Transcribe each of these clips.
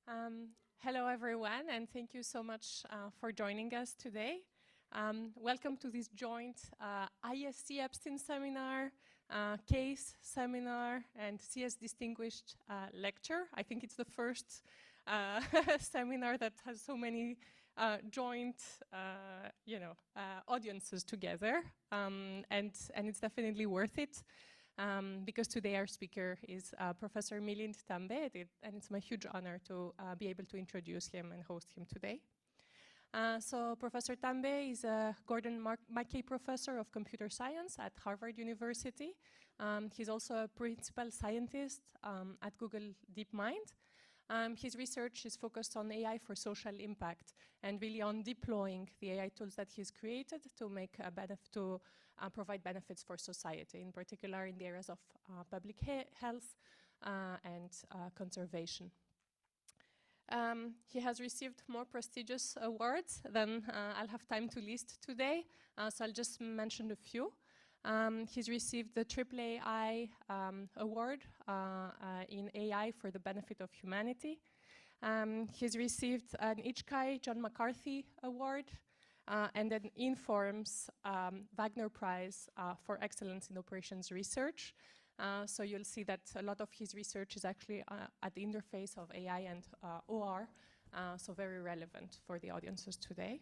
Hello, everyone, and thank you so much for joining us today. Welcome to this joint ISC Epstein seminar, CASE seminar, and CS Distinguished lecture. I think it's the first seminar that has so many joint, audiences together, and it's definitely worth it. Because today our speaker is Professor Milind Tambe, and it's my huge honor to be able to introduce him and host him today. So Professor Tambe is a Gordon Mackey Professor of Computer Science at Harvard University. He's also a principal scientist at Google DeepMind. His research is focused on AI for social impact and really on deploying the AI tools that he's created to make provide benefits for society, in particular in the areas of public health and conservation. He has received more prestigious awards than I'll have time to list today, so I'll just mention a few. He's received the AAAI award in AI for the benefit of humanity. He's received an Ichkai John McCarthy Award and an Informs Wagner Prize for Excellence in Operations Research. So you'll see that a lot of his research is actually at the interface of AI and OR, so very relevant for the audiences today.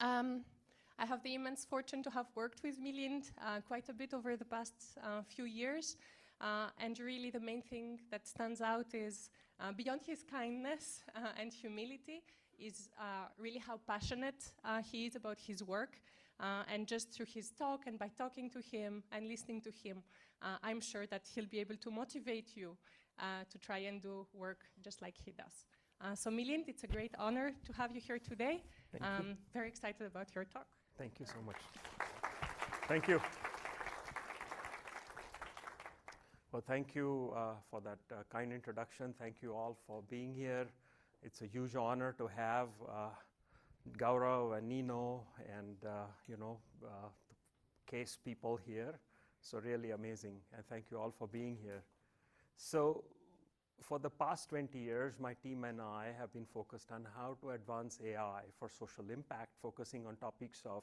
I have the immense fortune to have worked with Milind quite a bit over the past few years. And really the main thing that stands out is, beyond his kindness and humility, is really how passionate he is about his work. And just through his talk and by talking to him and listening to him, I'm sure that he'll be able to motivate you to try and do work just like he does. So Milind, it's a great honor to have you here today. Thank you. Very excited about your talk. Thank you so much. Thank you. Well, thank you for that kind introduction. Thank you all for being here. It's a huge honor to have Gaurav and Nino and the CASE people here. So really amazing, and thank you all for being here. So for the past 20 years, my team and I have been focused on how to advance AI for social impact, focusing on topics of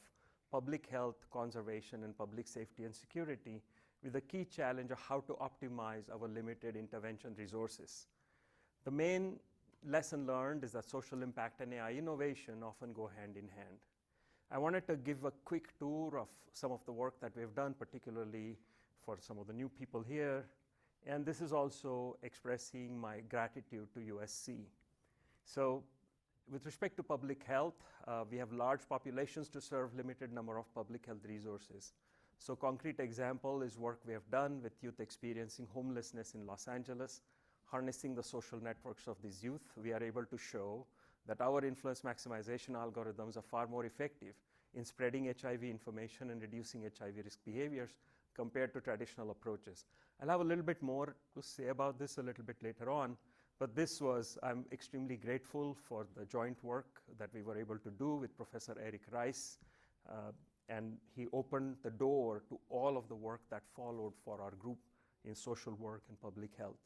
public health, conservation, and public safety and security, with the key challenge of how to optimize our limited intervention resources. The main lesson learned is that social impact and AI innovation often go hand in hand. I wanted to give a quick tour of some of the work that we've done, particularly for some of the new people here. And this is also expressing my gratitude to USC. So with respect to public health, we have large populations to serve limited number of public health resources. So concrete example is work we have done with youth experiencing homelessness in Los Angeles. Harnessing the social networks of these youth, we are able to show that our influence maximization algorithms are far more effective in spreading HIV information and reducing HIV risk behaviors compared to traditional approaches. I'll have a little bit more to say about this a little bit later on, but I'm extremely grateful for the joint work that we were able to do with Professor Eric Rice, and he opened the door to all of the work that followed for our group in social work and public health.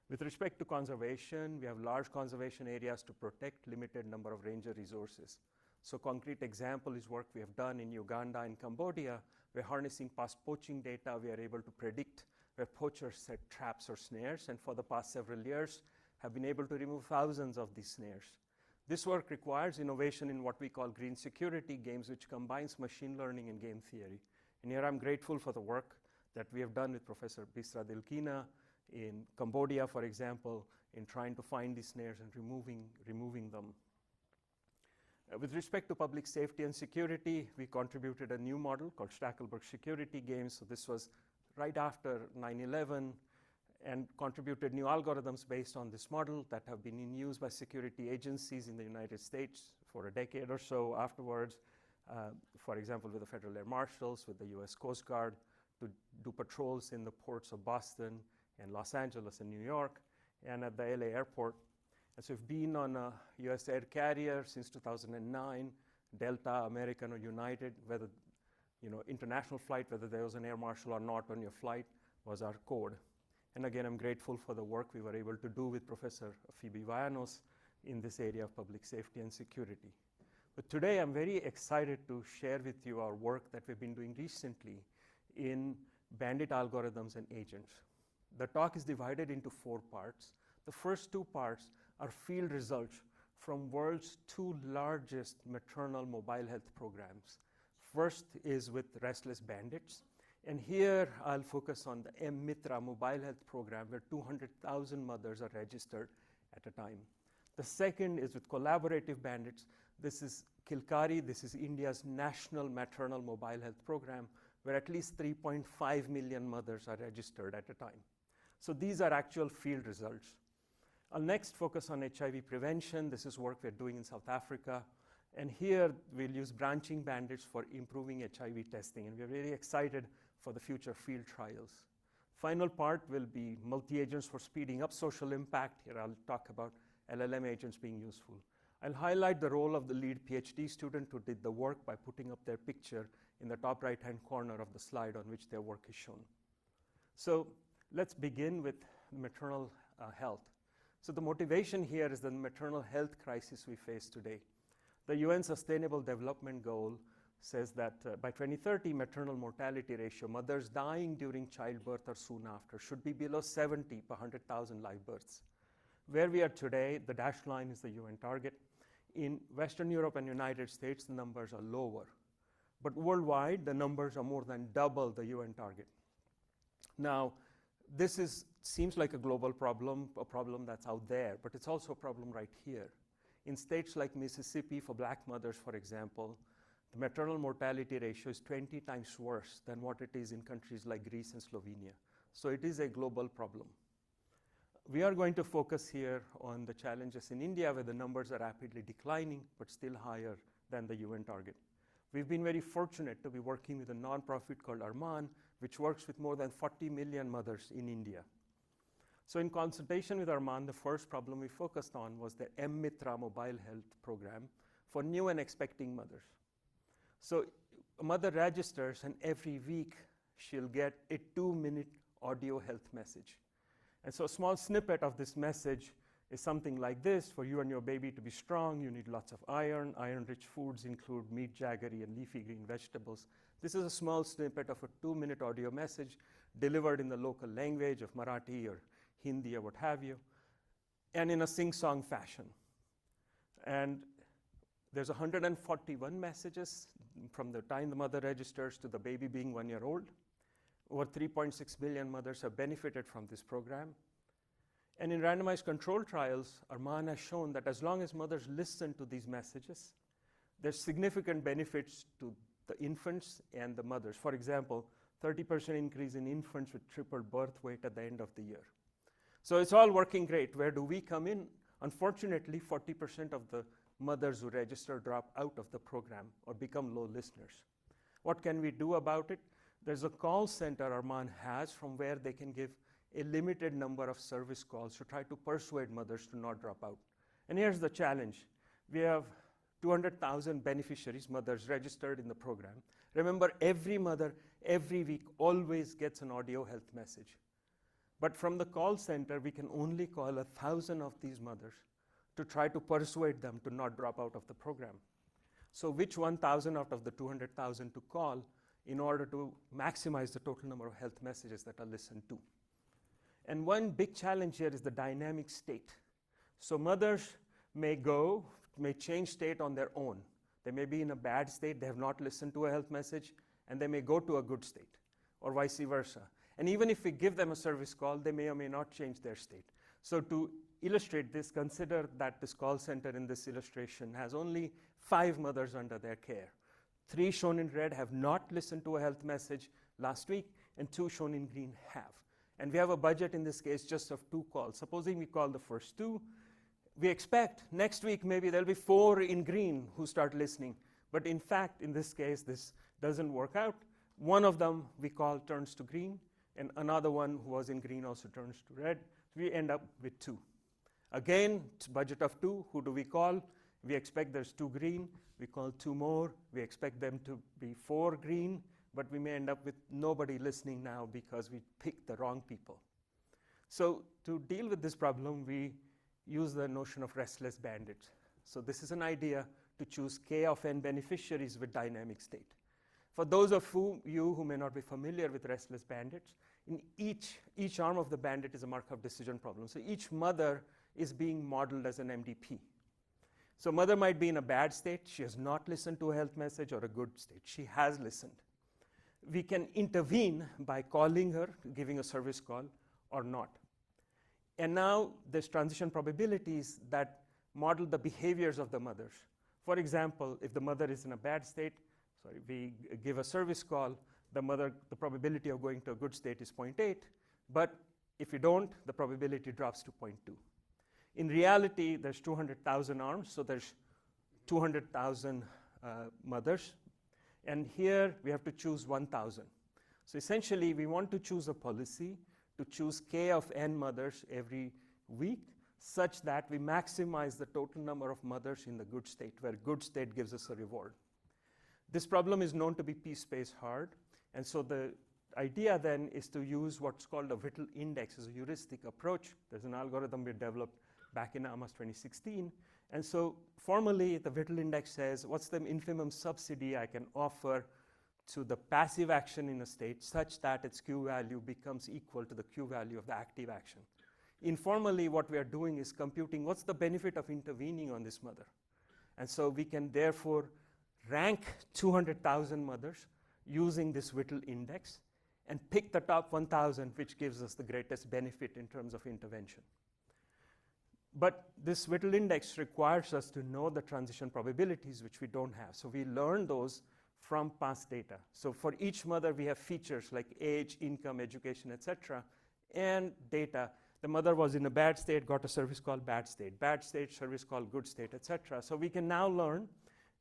With respect to conservation, we have large conservation areas to protect limited number of ranger resources. So concrete example is work we have done in Uganda and Cambodia. We're harnessing past poaching data. We are able to predict where poachers set traps or snares, and for the past several years have been able to remove thousands of these snares. This work requires innovation in what we call green security games, which combines machine learning and game theory. And here I'm grateful for the work that we have done with Professor Bisra Dilkina in Cambodia, for example, in trying to find these snares and removing them. With respect to public safety and security, we contributed a new model called Stackelberg Security Games. So this was right after 9/11, and contributed new algorithms based on this model that have been in use by security agencies in the United States for a decade or so afterwards. For example, with the Federal Air Marshals, with the US Coast Guard, to do patrols in the ports of Boston and Los Angeles and New York, and at the LA airport. And so we've been on a US air carrier since 2009, Delta, American, or United, whether, international flight, whether there was an air marshal or not on your flight, was our code. And again, I'm grateful for the work we were able to do with Professor Phoebe Vianos in this area of public safety and security. But today, I'm very excited to share with you our work that we've been doing recently in Bandit algorithms and agents. The talk is divided into 4 parts. The first 2 parts are field results from world's 2 largest maternal mobile health programs. First is with restless bandits. And here I'll focus on the M-Mitra mobile health program where 200,000 mothers are registered at a time. The second is with collaborative bandits. This is Kilkari. This is India's national maternal mobile health program where at least 3.5 million mothers are registered at a time. So these are actual field results. I'll next focus on HIV prevention. This is work we're doing in South Africa. And here we'll use branching bandits for improving HIV testing. And we're very excited for the future field trials. Final part will be multi-agents for speeding up social impact. Here I'll talk about LLM agents being useful. I'll highlight the role of the lead PhD student who did the work by putting up their picture in the top right-hand corner of the slide on which their work is shown. So let's begin with maternal health. So the motivation here is the maternal health crisis we face today. The UN Sustainable Development Goal says that by 2030, maternal mortality ratio, mothers dying during childbirth or soon after, should be below 70 per 100,000 live births. Where we are today, the dashed line is the UN target. In Western Europe and United States, the numbers are lower. But worldwide, the numbers are more than double the UN target. Now, this seems like a global problem, a problem that's out there, but it's also a problem right here. In states like Mississippi, for black mothers, for example, the maternal mortality ratio is 20 times worse than what it is in countries like Greece and Slovenia. So it is a global problem. We are going to focus here on the challenges in India where the numbers are rapidly declining, but still higher than the UN target. We've been very fortunate to be working with a nonprofit called Arman, which works with more than 40 million mothers in India. So in consultation with Arman, the first problem we focused on was the M-Mitra mobile health program for new and expecting mothers. So a mother registers, and every week she'll get a 2-minute audio health message. And so a small snippet of this message is something like this: for you and your baby to be strong, you need lots of iron. Iron-rich foods include meat, jaggery, and leafy green vegetables. This is a small snippet of a 2-minute audio message delivered in the local language of Marathi or Hindi or what have you, and in a sing-song fashion. And there's 141 messages from the time the mother registers to the baby being 1 year old. Over 3.6 million mothers have benefited from this program. And in randomized control trials, Arman has shown that as long as mothers listen to these messages, there's significant benefits to the infants and the mothers. For example, 30% increase in infants with triple birth weight at the end of the year. So it's all working great. Where do we come in? Unfortunately, 40% of the mothers who register drop out of the program or become low listeners. What can we do about it? There's a call center Arman has from where they can give a limited number of service calls to try to persuade mothers to not drop out. And here's the challenge. We have 200,000 beneficiaries, mothers registered in the program. Remember, every mother, every week, always gets an audio health message. But from the call center, we can only call 1,000 of these mothers to try to persuade them to not drop out of the program. So which 1,000 out of the 200,000 to call in order to maximize the total number of health messages that are listened to? And one big challenge here is the dynamic state. So mothers may change state on their own. They may be in a bad state, they have not listened to a health message, and they may go to a good state, or vice versa. And even if we give them a service call, they may or may not change their state. So to illustrate this, consider that this call center in this illustration has only 5 mothers under their care. 3 shown in red have not listened to a health message last week, and 2 shown in green have. And we have a budget in this case just of 2 calls. Supposing we call the first 2, we expect next week maybe there'll be 4 in green who start listening. But in fact, in this case, this doesn't work out. One of them we call turns to green, and another one who was in green also turns to red. We end up with 2. Again, it's budget of 2. Who do we call? We expect there's 2 green. We call 2 more. We expect them to be 4 green, but we may end up with nobody listening now because we picked the wrong people. So to deal with this problem, we use the notion of restless bandits. So this is an idea to choose k of n beneficiaries with dynamic state. For those of you who may not be familiar with restless bandits, in each arm of the bandit is a Markov decision problem. So each mother is being modeled as an MDP. So mother might be in a bad state. She has not listened to a health message, or a good state. She has listened. We can intervene by calling her, giving a service call, or not. And now there's transition probabilities that model the behaviors of the mothers. For example, if the mother is in a bad state, we give a service call, the probability of going to a good state is 0.8, but if you don't, the probability drops to 0.2. In reality, there's 200,000 arms, so there's 200,000 mothers, and here we have to choose 1,000. So essentially, we want to choose a policy to choose k of n mothers every week, such that we maximize the total number of mothers in the good state, where good state gives us a reward. This problem is known to be p-space hard, and so the idea then is to use what's called a Whittle index as a heuristic approach. There's an algorithm we developed back in almost 2016, and so formally the Whittle index says, what's the infimum subsidy I can offer to the passive action in a state such that its Q value becomes equal to the Q value of the active action. Informally, what we are doing is computing what's the benefit of intervening on this mother. And so we can therefore rank 200,000 mothers using this Whittle index and pick the top 1,000, which gives us the greatest benefit in terms of intervention. But this Whittle index requires us to know the transition probabilities, which we don't have. So we learn those from past data. So for each mother, we have features like age, income, education, etc., and data. The mother was in a bad state, got a service call, bad state, service call, good state, etc. So we can now learn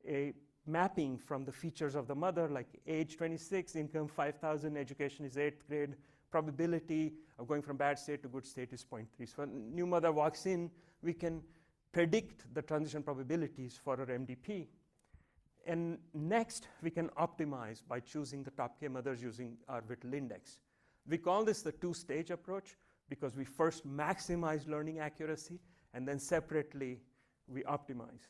a mapping from the features of the mother, like age 26, income 5,000, education is 8th grade, probability of going from bad state to good state is 0.3. So when a new mother walks in, we can predict the transition probabilities for our MDP. And next, we can optimize by choosing the top k mothers using our Whittle index. We call this the two-stage approach because we first maximize learning accuracy, and then separately, we optimize.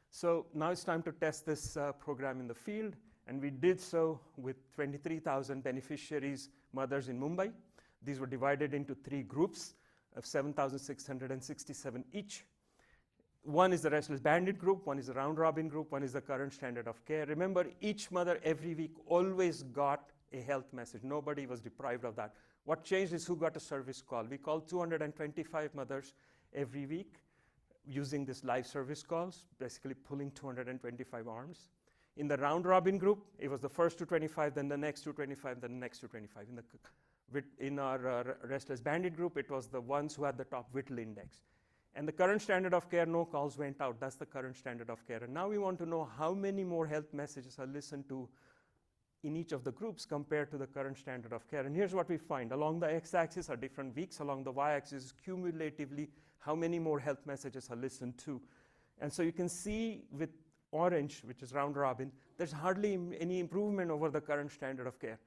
So now it's time to test this program in the field, and we did so with 23,000 beneficiaries, mothers in Mumbai. These were divided into 3 groups of 7,667 each. One is the restless bandit group, one is the round robin group, one is the current standard of care. Remember, each mother every week always got a health message. Nobody was deprived of that. What changed is who got a service call. We called 225 mothers every week using this live service calls, basically pulling 225 arms. In the round robin group, it was the first 225, then the next 225, then the next 225. In our restless bandit group, it was the ones who had the top Whittle index. And the current standard of care, no calls went out. That's the current standard of care. And now we want to know how many more health messages are listened to in each of the groups compared to the current standard of care. And here's what we find. Along the x-axis are different weeks. Along the y-axis is cumulatively how many more health messages are listened to. And so you can see with orange, which is round robin, there's hardly any improvement over the current standard of care.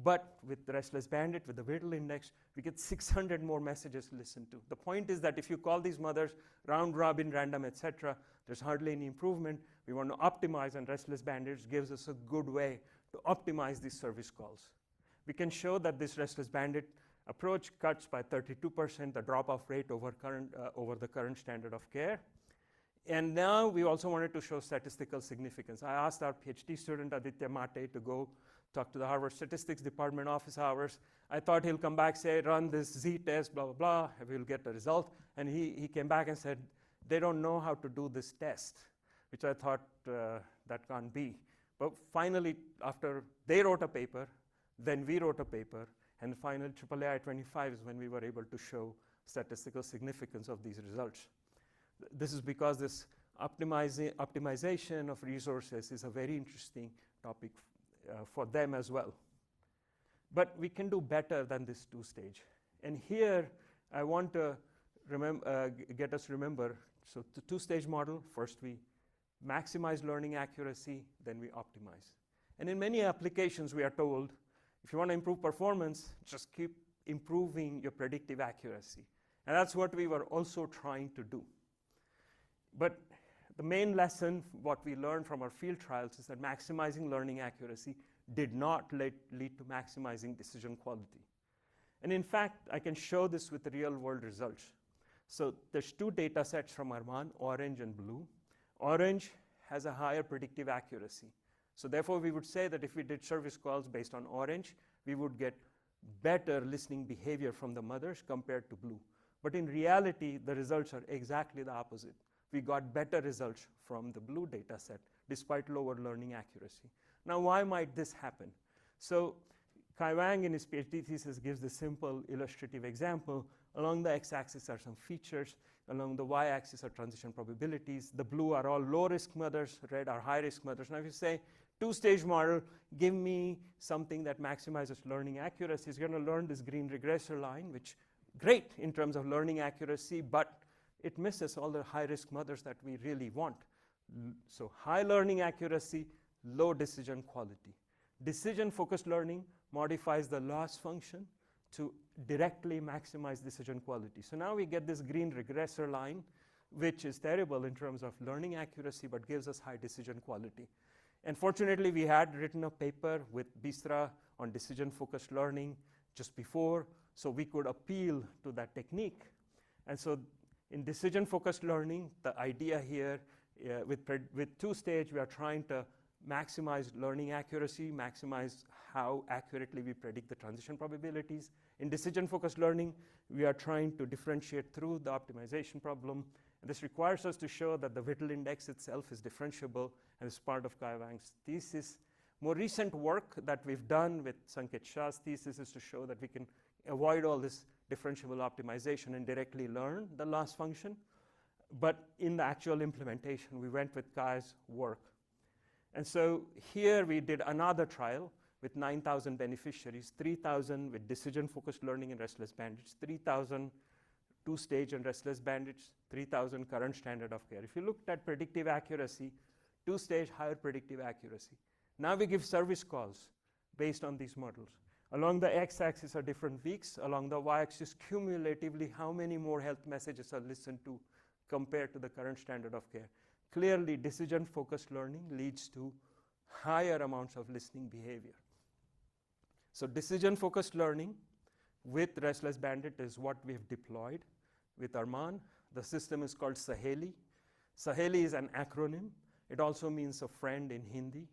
But with the restless bandit, with the Whittle index, we get 600 more messages listened to. The point is that if you call these mothers round robin, random, etc., there's hardly any improvement. We want to optimize, and restless bandits gives us a good way to optimize these service calls. We can show that this restless bandit approach cuts by 32% the drop-off rate over the current standard of care. And now we also wanted to show statistical significance. I asked our PhD student, Aditya Mate, to go talk to the Harvard Statistics Department office hours. I thought he'll come back, say, run this Z-test, blah, blah, blah, and we'll get the result. And he came back and said, they don't know how to do this test, which I thought that can't be. But finally, after they wrote a paper, then we wrote a paper, and finally, AAAI 25 is when we were able to show statistical significance of these results. This is because this optimization of resources is a very interesting topic for them as well. But we can do better than this two-stage. And here, I want to get us to remember, so the two-stage model, first we maximize learning accuracy, then we optimize. And in many applications, we are told, if you want to improve performance, just keep improving your predictive accuracy. And that's what we were also trying to do. But the main lesson, what we learned from our field trials, is that maximizing learning accuracy did not lead to maximizing decision quality. And in fact, I can show this with the real-world results. So there's two data sets from Arman, orange and blue. Orange has a higher predictive accuracy. So therefore, we would say that if we did service calls based on orange, we would get better listening behavior from the mothers compared to blue. But in reality, the results are exactly the opposite. We got better results from the blue data set, despite lower learning accuracy. Now, why might this happen? So Kai Wang, in his PhD thesis, gives the simple illustrative example. Along the x-axis are some features. Along the y-axis are transition probabilities. The blue are all low-risk mothers. Red are high-risk mothers. Now, if you say, two-stage model, give me something that maximizes learning accuracy, it's going to learn this green regressor line, which great in terms of learning accuracy, but it misses all the high-risk mothers that we really want. So high learning accuracy, low decision quality. Decision-focused learning modifies the loss function to directly maximize decision quality. So now we get this green regressor line, which is terrible in terms of learning accuracy, but gives us high decision quality. And fortunately, we had written a paper with Bisra on decision-focused learning just before, so we could appeal to that technique. And so in decision-focused learning, the idea here with two-stage, we are trying to maximize learning accuracy, maximize how accurately we predict the transition probabilities. In decision-focused learning, we are trying to differentiate through the optimization problem. And this requires us to show that the Whittle index itself is differentiable and is part of Kai Wang's thesis. More recent work that we've done with Sanket Shah's thesis is to show that we can avoid all this differentiable optimization and directly learn the loss function. But in the actual implementation, we went with Kai's work. And so here we did another trial with 9,000 beneficiaries, 3,000 with decision-focused learning and restless bandits, 3,000 two-stage and restless bandits, 3,000 current standard of care. If you looked at predictive accuracy, two-stage higher predictive accuracy. Now we give service calls based on these models. Along the x-axis are different weeks. Along the y-axis, cumulatively, how many more health messages are listened to compared to the current standard of care. Clearly, decision-focused learning leads to higher amounts of listening behavior. So decision-focused learning with restless bandit is what we have deployed with Arman. The system is called Saheli. Saheli is an acronym. It also means a friend in Hindi.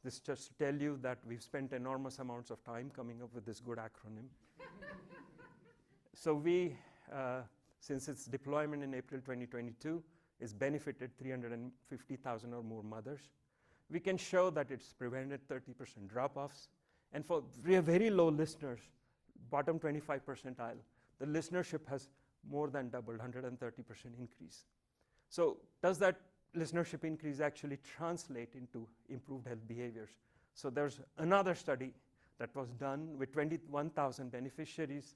This just to tell you that we've spent enormous amounts of time coming up with this good acronym. So we, since its deployment in April 2022, is benefited 350,000 or more mothers. We can show that it's prevented 30% drop-offs. And for very low listeners, bottom 25 percentile, the listenership has more than doubled, 130% increase. So does that listenership increase actually translate into improved health behaviors? So there's another study that was done with 21,000 beneficiaries.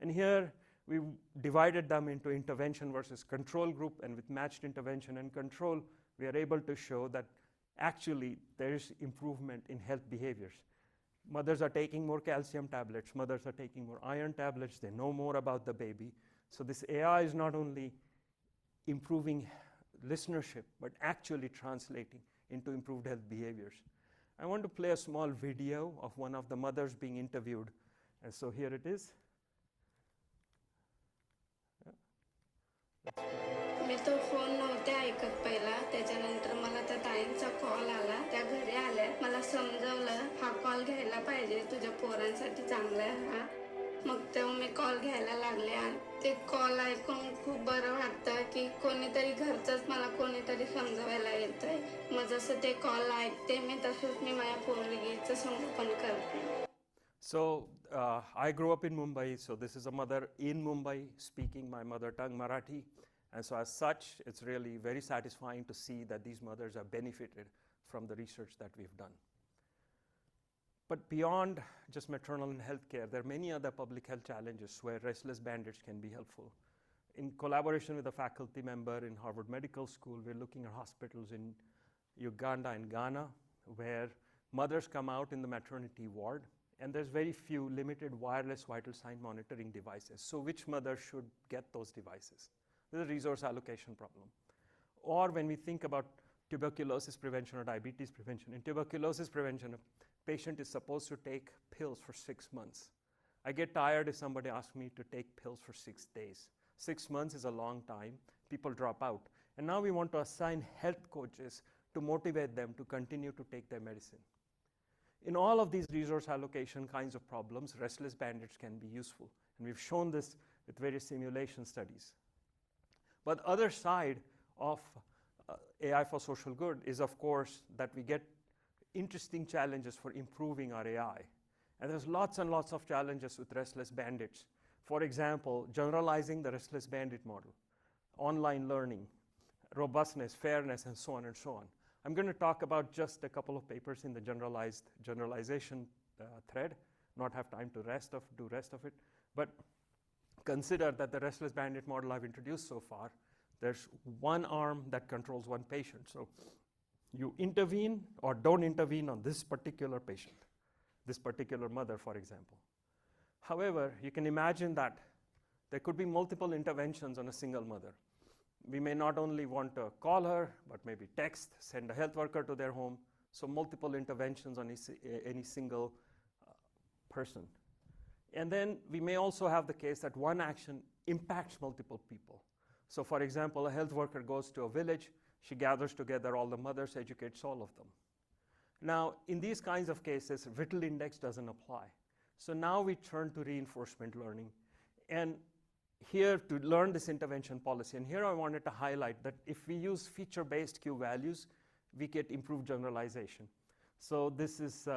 And here we divided them into intervention versus control group, and with matched intervention and control, we are able to show that actually there is improvement in health behaviors. Mothers are taking more calcium tablets, mothers are taking more iron tablets, they know more about the baby. So this AI is not only improving listenership, but actually translating into improved health behaviors. I want to play a small video of one of the mothers being interviewed. And so here it is. मी तो phone नव्हते ऐकत पहिला त्याच्यानंतर मला त्या ताईंचा call आला त्या घरी आल्या मला समजावलं हा कॉल घ्यायला पाहिजे तुझ्या पोरांसाठी चांगला आहे हा मग तेव्हा मी कॉल घ्यायला लागले आणि ते कॉल ऐकून खूप बरं वाटतं की कोणीतरी घरचंच मला कोणीतरी समजावायला येतंय मग जसं ते कॉल ऐकते मी तसंच मी माझ्या पोरगीचं संगोपन करते. So I grew up in Mumbai, so this is a mother in Mumbai speaking my mother tongue, Marathi. And so as such, it's really very satisfying to see that these mothers have benefited from the research that we've done. But beyond just maternal and healthcare, there are many other public health challenges where restless bandits can be helpful. In collaboration with a faculty member in Harvard Medical School, we're looking at hospitals in Uganda and Ghana, where mothers come out in the maternity ward And there's very few limited wireless vital sign monitoring devices. So which mother should get those devices? There's a resource allocation problem. Or when we think about tuberculosis prevention or diabetes prevention, in tuberculosis prevention, a patient is supposed to take pills for 6 months. I get tired if somebody asks me to take pills for 6 days. 6 months is a long time. People drop out. And now we want to assign health coaches to motivate them to continue to take their medicine. In all of these resource allocation kinds of problems, restless bandits can be useful. And we've shown this with various simulation studies. But the other side of AI for social good is, of course, that we get interesting challenges for improving our AI. And there's lots and lots of challenges with restless bandits. For example, generalizing the restless bandit model, online learning, robustness, fairness, and so on and so on. I'm going to talk about just a couple of papers in the generalization thread, not have time to do rest of it. But consider that the restless bandit model I've introduced so far, there's one arm that controls one patient. So you intervene or don't intervene on this particular patient, this particular mother, for example. However, you can imagine that there could be multiple interventions on a single mother. We may not only want to call her, but maybe text, send a health worker to their home. So multiple interventions on any single person. And then we may also have the case that one action impacts multiple people. So for example, a health worker goes to a village, she gathers together all the mothers, educates all of them. Now, in these kinds of cases, Whittle index doesn't apply. So now we turn to reinforcement learning. And here to learn this intervention policy, and here I wanted to highlight that if we use feature-based Q values, we get improved generalization. So this is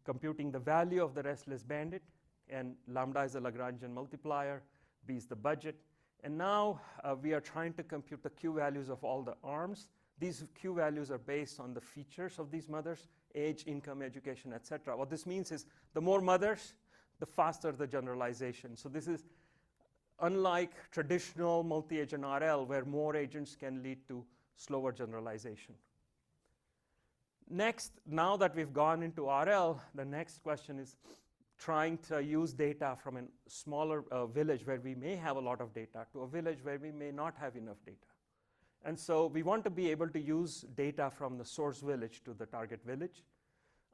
computing the value of the restless bandit, and lambda is a Lagrangian multiplier, B is the budget. And now we are trying to compute the Q values of all the arms. These Q values are based on the features of these mothers, age, income, education, et cetera. What this means is the more mothers, the faster the generalization. So this is unlike traditional multi-agent RL, where more agents can lead to slower generalization. Next, now that we've gone into RL, the next question is trying to use data from a smaller village where we may have a lot of data to a village where we may not have enough data. And so we want to be able to use data from the source village to the target village.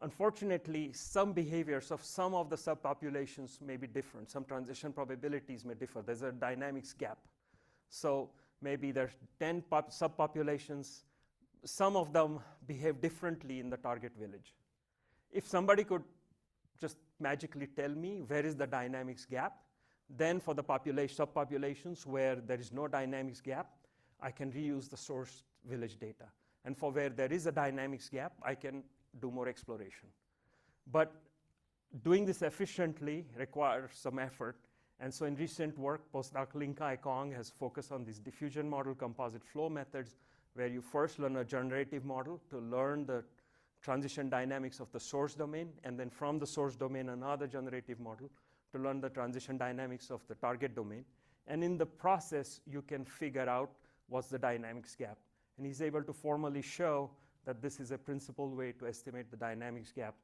Unfortunately, some behaviors of some of the subpopulations may be different. Some transition probabilities may differ. There's a dynamics gap. So maybe there's 10 subpopulations. Some of them behave differently in the target village. If somebody could just magically tell me where is the dynamics gap, then for the subpopulations where there is no dynamics gap, I can reuse the source village data. And for where there is a dynamics gap, I can do more exploration. But doing this efficiently requires some effort. And so in recent work, postdoc Ling-Kai Kong has focused on these diffusion model composite flow methods, where you first learn a generative model to learn the transition dynamics of the source domain, and then from the source domain, another generative model to learn the transition dynamics of the target domain. And in the process, you can figure out what's the dynamics gap. And he's able to formally show that this is a principal way to estimate the dynamics gap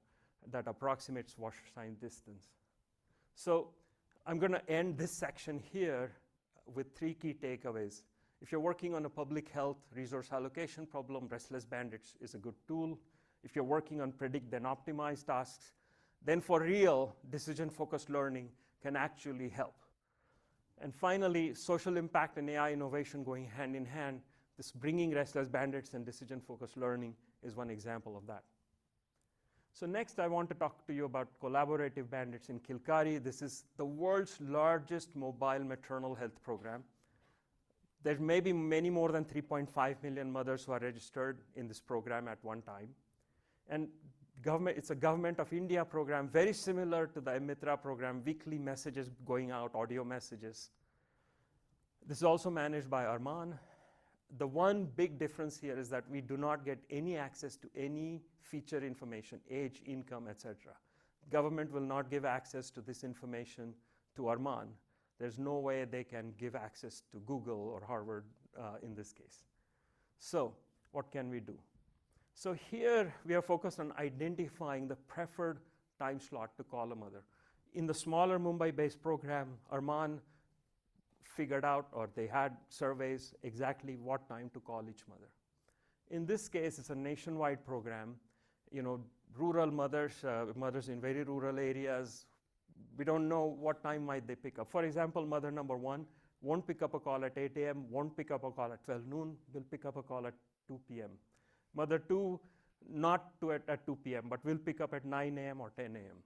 that approximates washer sign distance. So I'm going to end this section here with 3 key takeaways. If you're working on a public health resource allocation problem, restless bandits is a good tool. If you're working on predict then optimize tasks, then for real, decision-focused learning can actually help. And finally, social impact and AI innovation going hand in hand. This bringing restless bandits and decision-focused learning is one example of that. So next, I want to talk to you about collaborative bandits in Kilkari. This is the world's largest mobile maternal health program. There may be many more than 3.5 million mothers who are registered in this program at one time. And it's a Government of India program, very similar to the Mitra program, weekly messages going out, audio messages. This is also managed by Arman. The one big difference here is that we do not get any access to any feature information, age, income, etc. Government will not give access to this information to Arman. There's no way they can give access to Google or Harvard in this case. So what can we do? So here we are focused on identifying the preferred time slot to call a mother. In the smaller Mumbai-based program, Arman figured out, or they had surveys, exactly what time to call each mother. In this case, it's a nationwide program. Rural mothers, mothers in very rural areas, we don't know what time might they pick up. For example, mother number 1 won't pick up a call at 8 a.m., won't pick up a call at 12 noon, will pick up a call at 2 p.m. Mother 2, not at 2 p.m., but will pick up at 9 a.m. or 10 a.m.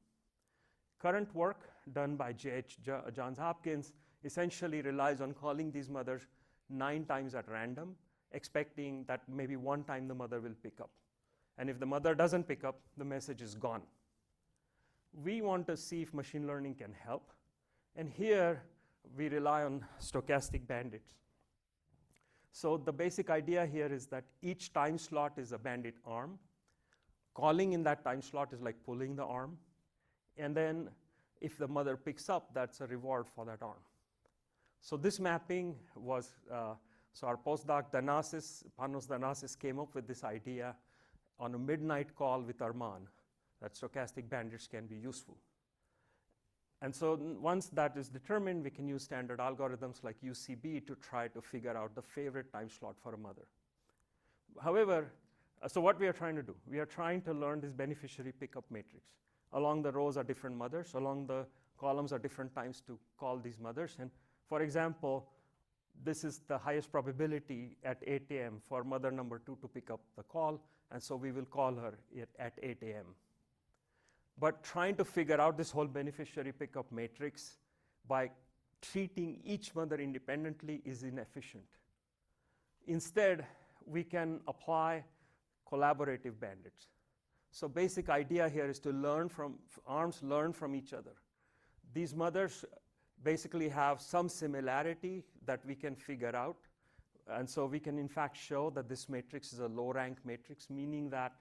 Current work done by Johns Hopkins essentially relies on calling these mothers 9 times at random, expecting that maybe one time the mother will pick up. And if the mother doesn't pick up, the message is gone. We want to see if machine learning can help. And here, we rely on stochastic bandits. So the basic idea here is that each time slot is a bandit arm. Calling in that time slot is like pulling the arm. And then if the mother picks up, that's a reward for that arm. So this mapping was, so our postdoc Panos Danasis came up with this idea on a midnight call with Arman, that stochastic bandits can be useful. And so once that is determined, we can use standard algorithms like UCB to try to figure out the favorite time slot for a mother. However, so what we are trying to do, we are trying to learn this beneficiary pickup matrix. Along the rows are different mothers, along the columns are different times to call these mothers. And for example, this is the highest probability at 8 a.m. for mother number 2 to pick up the call, and so we will call her at 8 a.m. But trying to figure out this whole beneficiary pickup matrix by treating each mother independently is inefficient. Instead, we can apply collaborative bandits. So basic idea here is to learn from, arms learn from each other. These mothers basically have some similarity that we can figure out. And so we can in fact show that this matrix is a low rank matrix, meaning that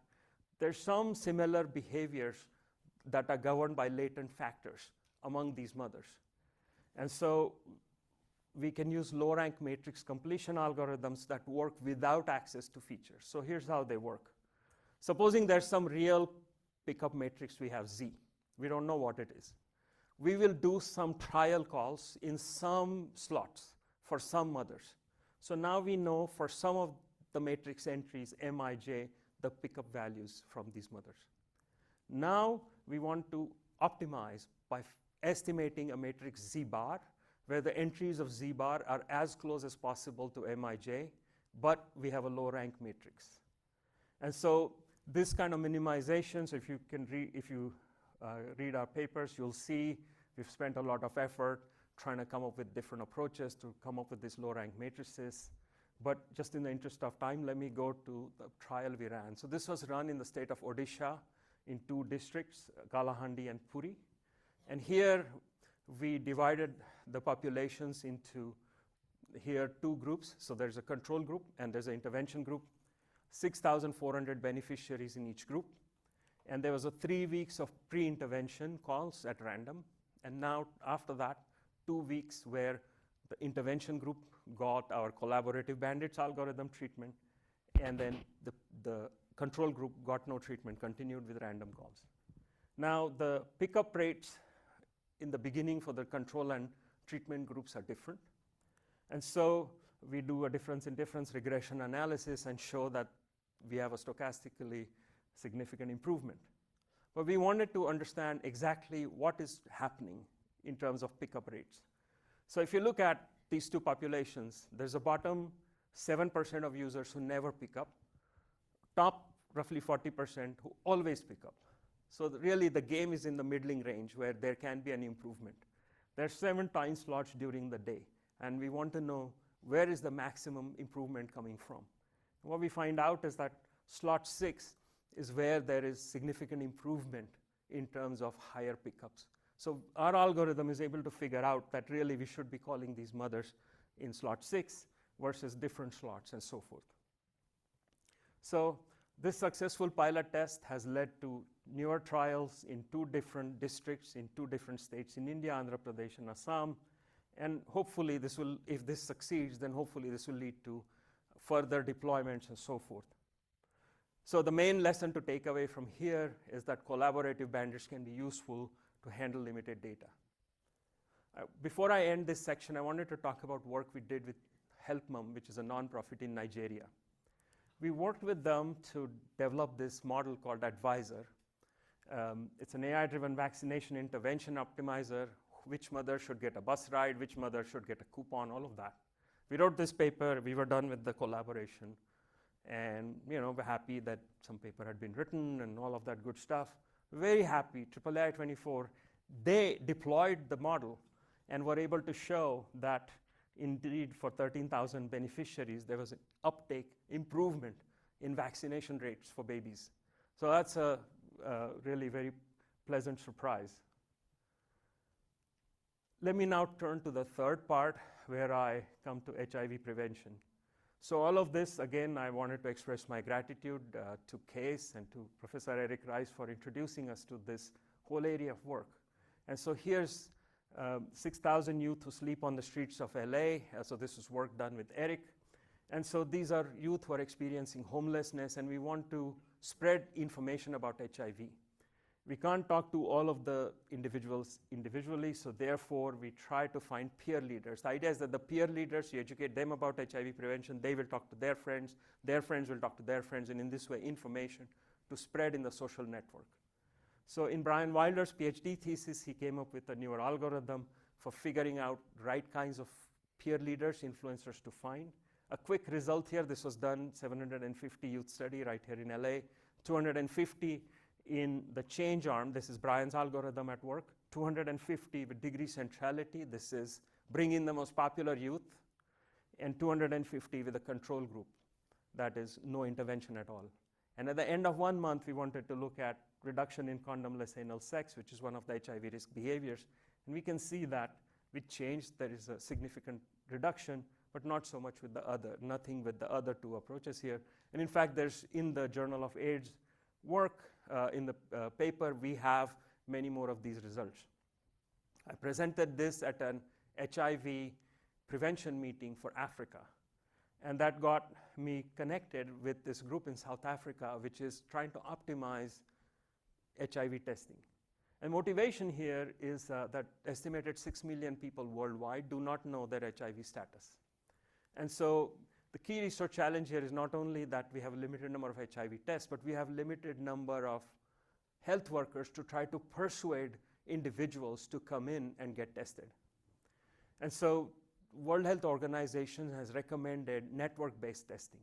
there's some similar behaviors that are governed by latent factors among these mothers. And so we can use low rank matrix completion algorithms that work without access to features. So here's how they work. Supposing there's some real pickup matrix, we have Z. We don't know what it is. We will do some trial calls in some slots for some mothers. So now we know for some of the matrix entries, Mij, the pickup values from these mothers. Now we want to optimize by estimating a matrix Z bar, where the entries of Z bar are as close as possible to Mij, but we have a low rank matrix. And so this kind of minimization, so if you read our papers, you'll see we've spent a lot of effort trying to come up with different approaches to come up with these low rank matrices. But just in the interest of time, let me go to the trial we ran. So this was run in the state of Odisha in 2 districts, Kalahandi and Puri. And here we divided the populations into here 2 groups. So there's a control group and there's an intervention group. 6,400 beneficiaries in each group. And there was a 3 weeks of pre-intervention calls at random. And now after that, 2 weeks where the intervention group got our collaborative bandits algorithm treatment, and then the control group got no treatment, continued with random calls. Now the pickup rates in the beginning for the control and treatment groups are different. And so we do a difference in difference regression analysis and show that we have a stochastically significant improvement. But we wanted to understand exactly what is happening in terms of pickup rates. So if you look at these 2 populations, there's a bottom 7% of users who never pick up, top roughly 40% who always pick up. So really the game is in the middling range where there can be an improvement. There's 7 time slots during the day, and we want to know where is the maximum improvement coming from. And what we find out is that slot 6 is where there is significant improvement in terms of higher pickups. So our algorithm is able to figure out that really we should be calling these mothers in slot 6 versus different slots and so forth. So this successful pilot test has led to newer trials in 2 different districts in 2 different states in India, Andhra Pradesh and Assam. And hopefully this will, if this succeeds, then hopefully this will lead to further deployments and so forth. So the main lesson to take away from here is that collaborative bandits can be useful to handle limited data. Before I end this section, I wanted to talk about work we did with HelpMum, which is a nonprofit in Nigeria. We worked with them to develop this model called Advisor. It's an AI-driven vaccination intervention optimizer. Which mother should get a bus ride, which mother should get a coupon, all of that. We wrote this paper, we were done with the collaboration, and we're happy that some paper had been written and all of that good stuff. Very happy, AAI-24, they deployed the model and were able to show that indeed for 13,000 beneficiaries, there was an uptake, improvement in vaccination rates for babies. So that's a really very pleasant surprise. Let me now turn to the third part where I come to HIV prevention. So all of this, again, I wanted to express my gratitude to Case and to Professor Eric Rice for introducing us to this whole area of work. And so here's 6,000 youth who sleep on the streets of LA. So this is work done with Eric. And so these are youth who are experiencing homelessness, and we want to spread information about HIV. We can't talk to all of the individuals individually, so therefore we try to find peer leaders. The idea is that the peer leaders, you educate them about HIV prevention, they will talk to their friends will talk to their friends, and in this way information to spread in the social network. So in Brian Wilder's PhD thesis, he came up with a newer algorithm for figuring out right kinds of peer leaders, influencers to find. A quick result here, this was done, 750 youth study right here in LA, 250 in the change arm. This is Brian's algorithm at work. 250 with degree centrality. This is bring in the most popular youth. And 250 with a control group. That is no intervention at all. And at the end of 1 month, we wanted to look at reduction in condomless anal sex, which is one of the HIV risk behaviors. And we can see that with change, there is a significant reduction, but not so much with the other, nothing with the other two approaches here. And in fact, there's in the Journal of AIDS work, in the paper, we have many more of these results. I presented this at an HIV prevention meeting for Africa. And that got me connected with this group in South Africa, which is trying to optimize HIV testing. And motivation here is that estimated 6 million people worldwide do not know their HIV status. And so the key research challenge here is not only that we have a limited number of HIV tests, but we have limited number of health workers to try to persuade individuals to come in and get tested. And so World Health Organization has recommended network-based testing.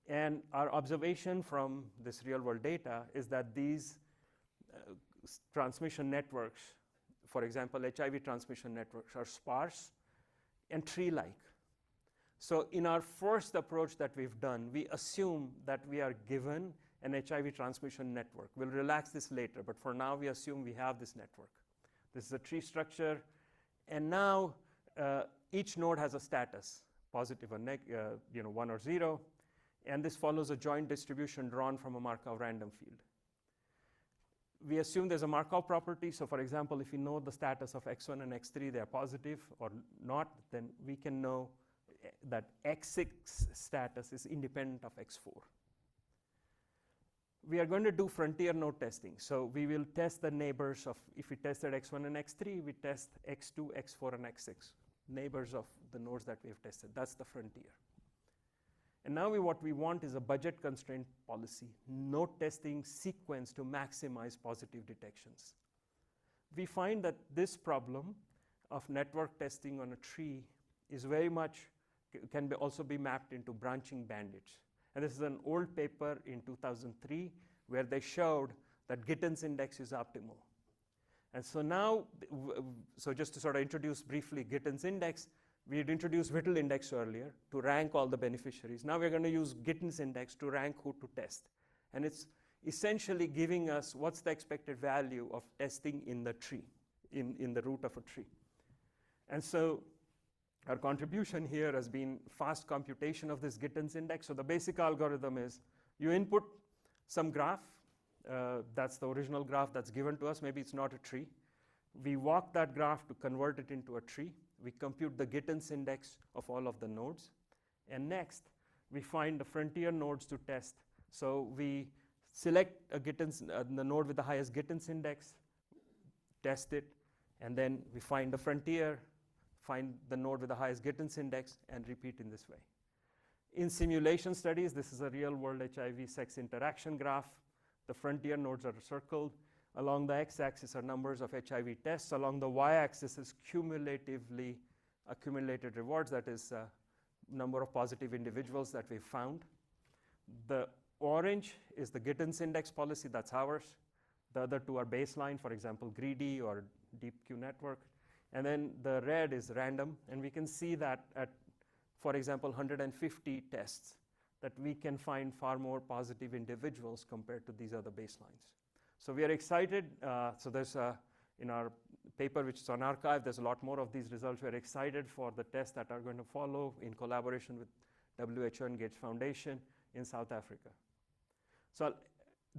And our observation from this real-world data is that these transmission networks, for example, HIV transmission networks, are sparse and tree-like. So in our first approach that we've done, we assume that we are given an HIV transmission network. We'll relax this later, but for now we assume we have this network. This is a tree structure, and now each node has a status, positive or 1 or 0, and this follows a joint distribution drawn from a Markov random field. We assume there's a Markov property, so for example, if we know the status of X1 and X3, they are positive or not, then we can know that X6 status is independent of X4. We are going to do frontier node testing. So we will test the neighbors of, if we tested X1 and X3, we test X2, X4, and X6, neighbors of the nodes that we have tested. That's the frontier. And now what we want is a budget constraint policy, node testing sequence to maximize positive detections. We find that this problem of network testing on a tree is very much, can also be mapped into branching bandits. And this is an old paper in 2003 where they showed that Gittins index is optimal. And so now, so just to sort of introduce briefly Gittins index, we had introduced Whittle index earlier to rank all the beneficiaries. Now we're going to use Gittins index to rank who to test. And it's essentially giving us what's the expected value of testing in the tree, in the root of a tree. And so our contribution here has been fast computation of this Gittins index. So the basic algorithm is you input some graph. That's the original graph that's given to us. Maybe it's not a tree. We walk that graph to convert it into a tree. We compute the Gittins index of all of the nodes. And next, we find the frontier nodes to test So we select a gittins, the node with the highest gittins index, test it, and then we find the frontier, find the node with the highest gittins index, and repeat in this way. In simulation studies, this is a real-world HIV-sex interaction graph. The frontier nodes are circled. Along the x-axis are numbers of HIV tests. Along the y-axis is cumulatively accumulated rewards, that is number of positive individuals that we found. The orange is the gittins index policy, that's ours. The other two are baseline, for example, greedy or deep Q network. And then the red is random, and we can see that at, for example, 150 tests, that we can find far more positive individuals compared to these other baselines. So we are excited. So there's in our paper, which is on arXiv, there's a lot more of these results. We're excited for the tests that are going to follow in collaboration with WHO and Gates Foundation in South Africa. So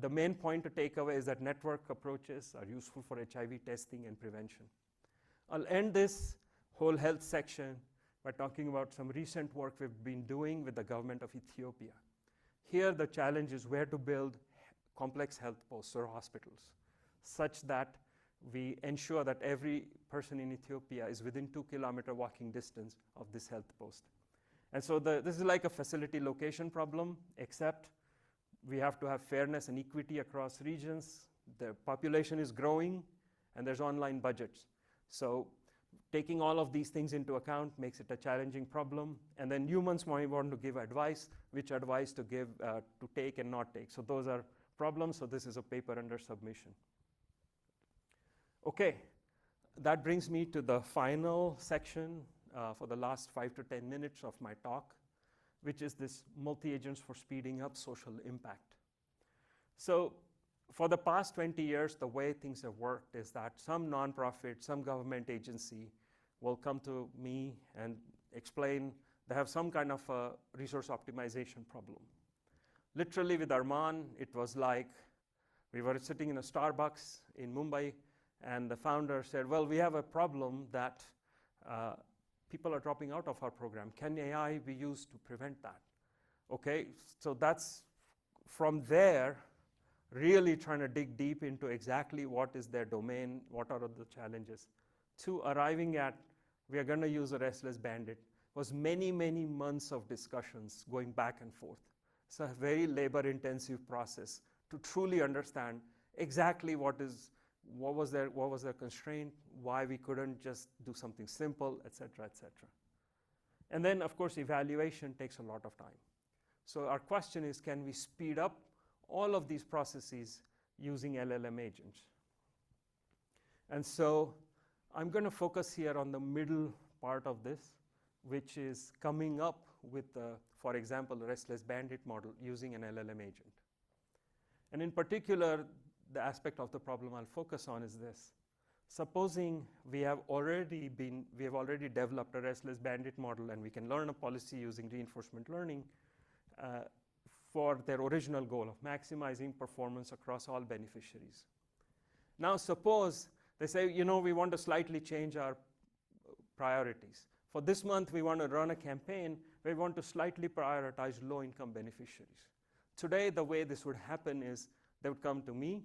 the main point to take away is that network approaches are useful for HIV testing and prevention. I'll end this whole health section by talking about some recent work we've been doing with the government of Ethiopia. Here, the challenge is where to build complex health posts or hospitals, such that we ensure that every person in Ethiopia is within 2-kilometer walking distance of this health post. And so this is like a facility location problem, except we have to have fairness and equity across regions. The population is growing, and there's online budgets. So taking all of these things into account makes it a challenging problem. And then humans might want to give advice, which advice to give, to take and not take. So those are problems. So this is a paper under submission. Okay, that brings me to the final section for the last 5 to 10 minutes of my talk, which is this multi-agents for speeding up social impact. So for the past 20 years, the way things have worked is that some nonprofit, some government agency will come to me and explain they have some kind of a resource optimization problem. Literally with Arman, it was like we were sitting in a Starbucks in Mumbai, and the founder said, well, we have a problem that people are dropping out of our program. Can AI be used to prevent that? Okay, so that's from there, really trying to dig deep into exactly what is their domain, what are the challenges, to arriving at, we are going to use a restless bandit, was many, many months of discussions going back and forth. It's a very labor-intensive process to truly understand exactly what was their constraint, why we couldn't just do something simple, et cetera, et cetera. And then, of course, evaluation takes a lot of time. So our question is, can we speed up all of these processes using LLM agents? And so I'm going to focus here on the middle part of this, which is coming up with, for example, a restless bandit model using an LLM agent. And in particular, the aspect of the problem I'll focus on is this. Supposing we have already developed a restless bandit model, and we can learn a policy using reinforcement learning for their original goal of maximizing performance across all beneficiaries. Now suppose they say, we want to slightly change our priorities. For this month, we want to run a campaign where we want to slightly prioritize low-income beneficiaries. Today, the way this would happen is they would come to me,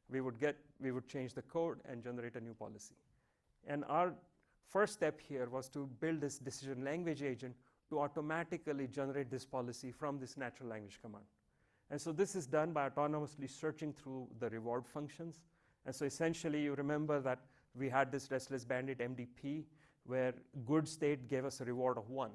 we would change the code and generate a new policy. And our first step here was to build this decision language agent to automatically generate this policy from this natural language command. And so this is done by autonomously searching through the reward functions. And so essentially, you remember that we had this restless bandit MDP, where good state gave us a reward of 1.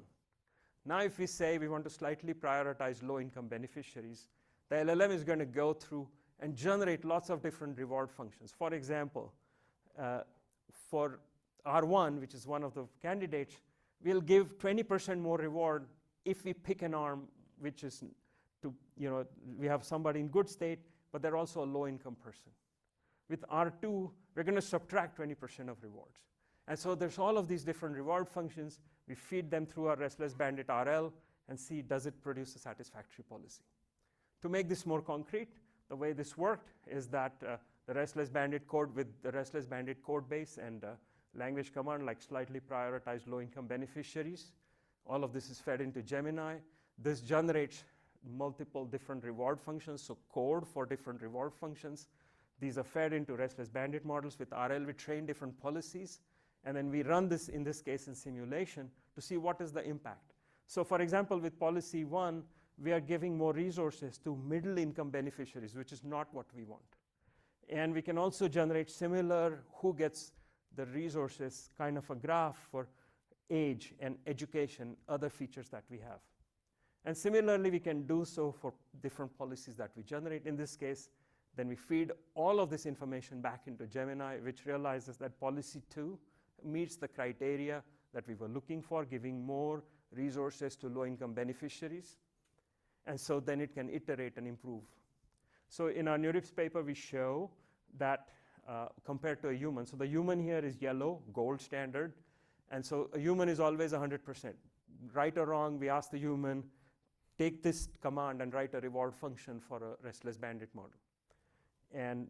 Now if we say we want to slightly prioritize low-income beneficiaries, the LLM is going to go through and generate lots of different reward functions. For example, for R1, which is one of the candidates, we'll give 20% more reward if we pick an arm, which is we have somebody in good state, but they're also a low-income person. With R2, we're going to subtract 20% of rewards. And so there's all of these different reward functions. We feed them through our restless bandit RL and see, does it produce a satisfactory policy? To make this more concrete, the way this worked is that the restless bandit code with the restless bandit code base and language command, like slightly prioritize low-income beneficiaries. All of this is fed into Gemini. This generates multiple different reward functions, so code for different reward functions. These are fed into restless bandit models. With RL, we train different policies, and then we run this, in this case, in simulation to see what is the impact. So for example, with policy 1, we are giving more resources to middle income beneficiaries, which is not what we want. And we can also generate similar who gets the resources kind of a graph for age and education, other features that we have. And similarly, we can do so for different policies that we generate. In this case, then we feed all of this information back into Gemini, which realizes that policy 2 meets the criteria that we were looking for, giving more resources to low-income beneficiaries. And so then it can iterate and improve. So in our NeurIPS paper, we show that compared to a human, so the human here is yellow, gold standard, and so a human is always 100%. Right or wrong, we ask the human, take this command and write a reward function for a restless bandit model. And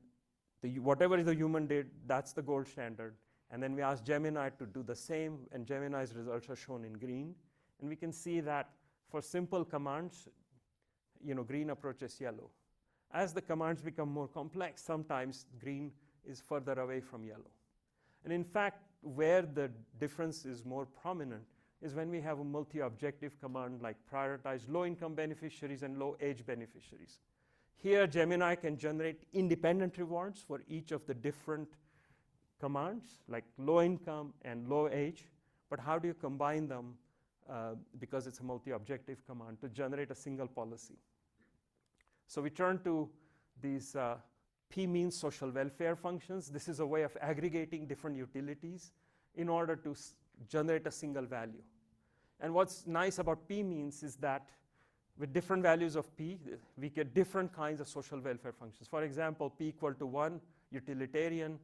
whatever the human did, that's the gold standard. And then we ask Gemini to do the same, and Gemini's results are shown in green. And we can see that for simple commands, green approaches yellow. As the commands become more complex, sometimes green is further away from yellow. And in fact, where the difference is more prominent is when we have a multi-objective command like prioritize low-income beneficiaries and low-age beneficiaries. Here, Gemini can generate independent rewards for each of the different commands, like low-income and low-age. But how do you combine them, because it's a multi-objective command, to generate a single policy? So we turn to these p-means social welfare functions. This is a way of aggregating different utilities in order to generate a single value. And what's nice about p-means is that with different values of p, we get different kinds of social welfare functions. For example, p equal to 1, utilitarian,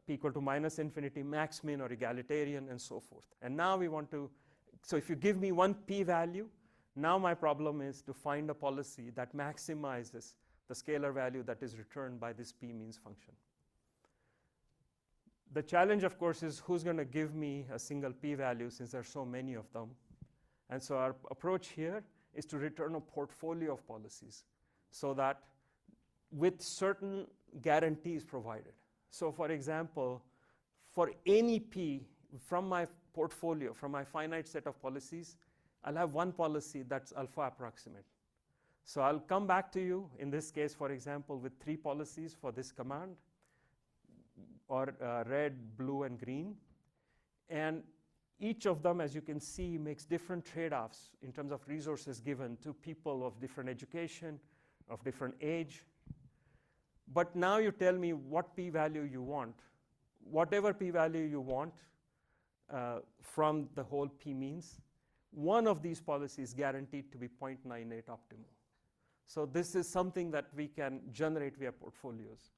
p equal to minus infinity, max, min, or egalitarian, and so forth. And now we want to, so if you give me one p value, now my problem is to find a policy that maximizes the scalar value that is returned by this p-means function. The challenge, of course, is who's going to give me a single p-value since there are so many of them. And so our approach here is to return a portfolio of policies so that with certain guarantees provided. So for example, for any p from my portfolio, from my finite set of policies, I'll have one policy that's alpha approximate. So I'll come back to you, in this case, for example, with 3 policies for this command, or red, blue, and green. And each of them, as you can see, makes different trade-offs in terms of resources given to people of different education, of different age. But now you tell me what p-value you want. Whatever p-value you want from the whole p-means, one of these policies is guaranteed to be 0.98 optimal. So this is something that we can generate via portfolios.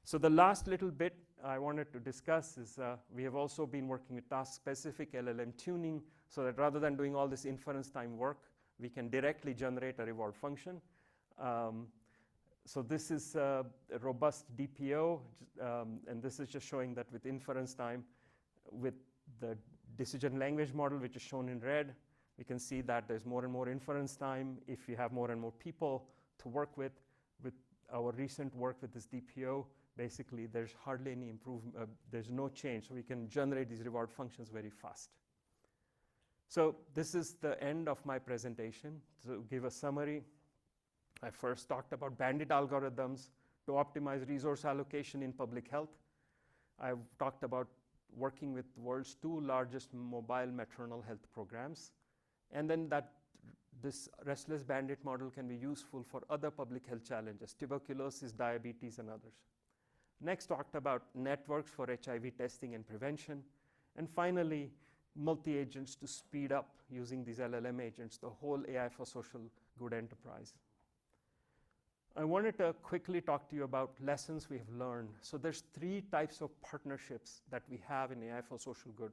So the last little bit I wanted to discuss is we have also been working with task-specific LLM tuning so that rather than doing all this inference time work, we can directly generate a reward function. So this is a robust DPO, and this is just showing that with inference time, with the decision language model, which is shown in red, we can see that there's more and more inference time if you have more and more people to work with. With our recent work with this DPO, basically there's hardly any improvement, there's no change, so we can generate these reward functions very fast. So this is the end of my presentation. To give a summary, I first talked about Bandit algorithms to optimize resource allocation in public health. I've talked about working with the world's 2 largest mobile maternal health programs, and then that this restless bandit model can be useful for other public health challenges, tuberculosis, diabetes, and others. Next, talked about networks for HIV testing and prevention. And finally, multi-agents to speed up using these LLM agents, the whole AI for social good enterprise. I wanted to quickly talk to you about lessons we have learned. So there's 3 types of partnerships that we have in AI for social good.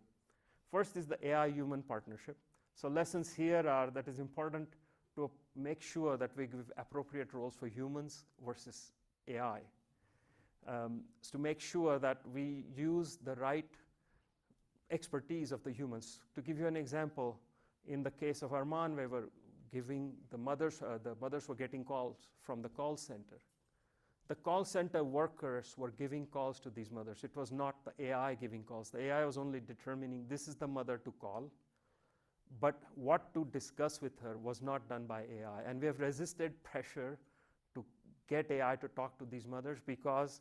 First is the AI-human partnership. So lessons here are that it's important to make sure that we give appropriate roles for humans versus AI. To make sure that we use the right expertise of the humans. To give you an example, in the case of Arman, we were giving the mothers were getting calls from the call center. The call center workers were giving calls to these mothers. It was not the AI giving calls. The AI was only determining this is the mother to call, but what to discuss with her was not done by AI. And we have resisted pressure to get AI to talk to these mothers because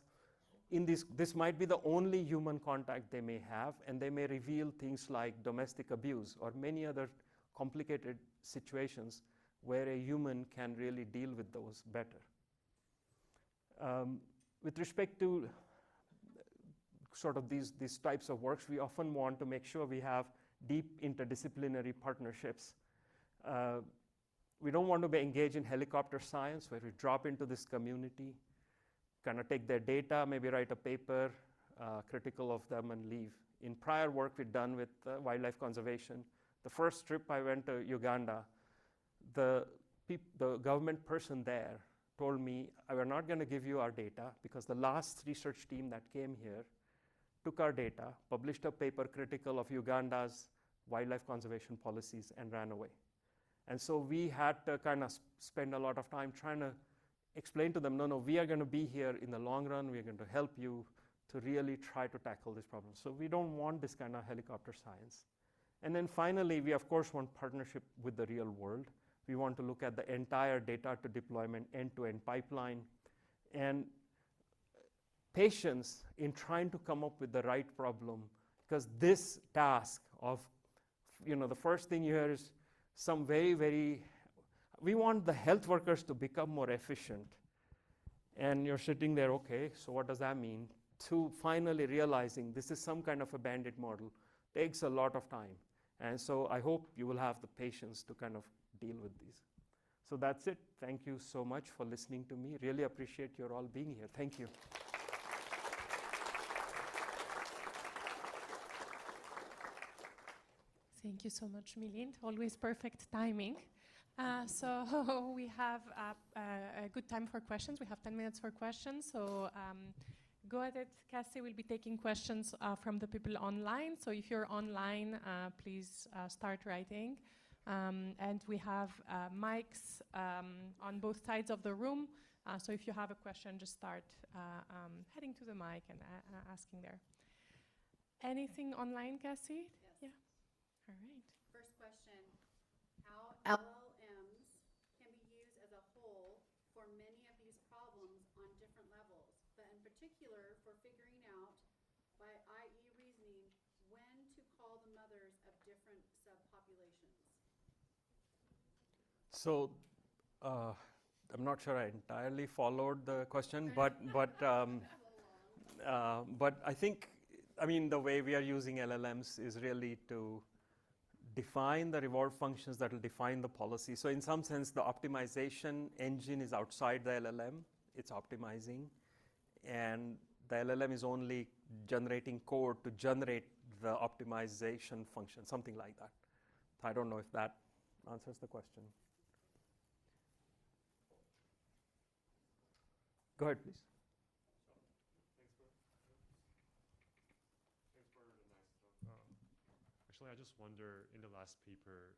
this might be the only human contact they may have, and they may reveal things like domestic abuse or many other complicated situations where a human can really deal with those better. With respect to sort of these types of works, we often want to make sure we have deep interdisciplinary partnerships. We don't want to be engaged in helicopter science where we drop into this community, kind of take their data, maybe write a paper critical of them and leave. In prior work we've done with wildlife conservation, the first trip I went to Uganda, the government person there told me, we're not going to give you our data because the last research team that came here took our data, published a paper critical of Uganda's wildlife conservation policies, and ran away. And so we had to kind of spend a lot of time trying to explain to them, no, we are going to be here in the long run. We're going to help you to really try to tackle this problem. So we don't want this kind of helicopter science. And then finally, we of course want partnership with the real world. We want to look at the entire data to deployment end-to-end pipeline, and patience in trying to come up with the right problem, because this task of, the first thing you hear is some we want the health workers to become more efficient. And you're sitting there, okay, so what does that mean? To finally realizing this is some kind of a bandit model takes a lot of time. And so I hope you will have the patience to kind of deal with these. So that's it. Thank you so much for listening to me. Really appreciate your all being here. Thank you. Thank you so much, Milind. Always perfect timing. So we have a good time for questions. We have 10 minutes for questions. So go ahead. Cassie will be taking questions from the people online. So if you're online, please start writing. And we have mics on both sides of the room. So if you have a question, just start heading to the mic and asking there. Anything online, Cassie? Yes. Yeah. All right. First question, how LLMs can be used as a whole for many of these problems on different levels, but in particular for figuring out by IE reasoning when to call the mothers of different subpopulations. So I'm not sure I entirely followed the question, but I think, the way we are using LLMs is really to define the reward functions that will define the policy. So in some sense, the optimization engine is outside the LLM. It's optimizing. And the LLM is only generating code to generate the optimization function, something like that. I don't know if that answers the question. Go ahead, please. Thanks for the nice talk. Actually, I just wonder, in the last paper,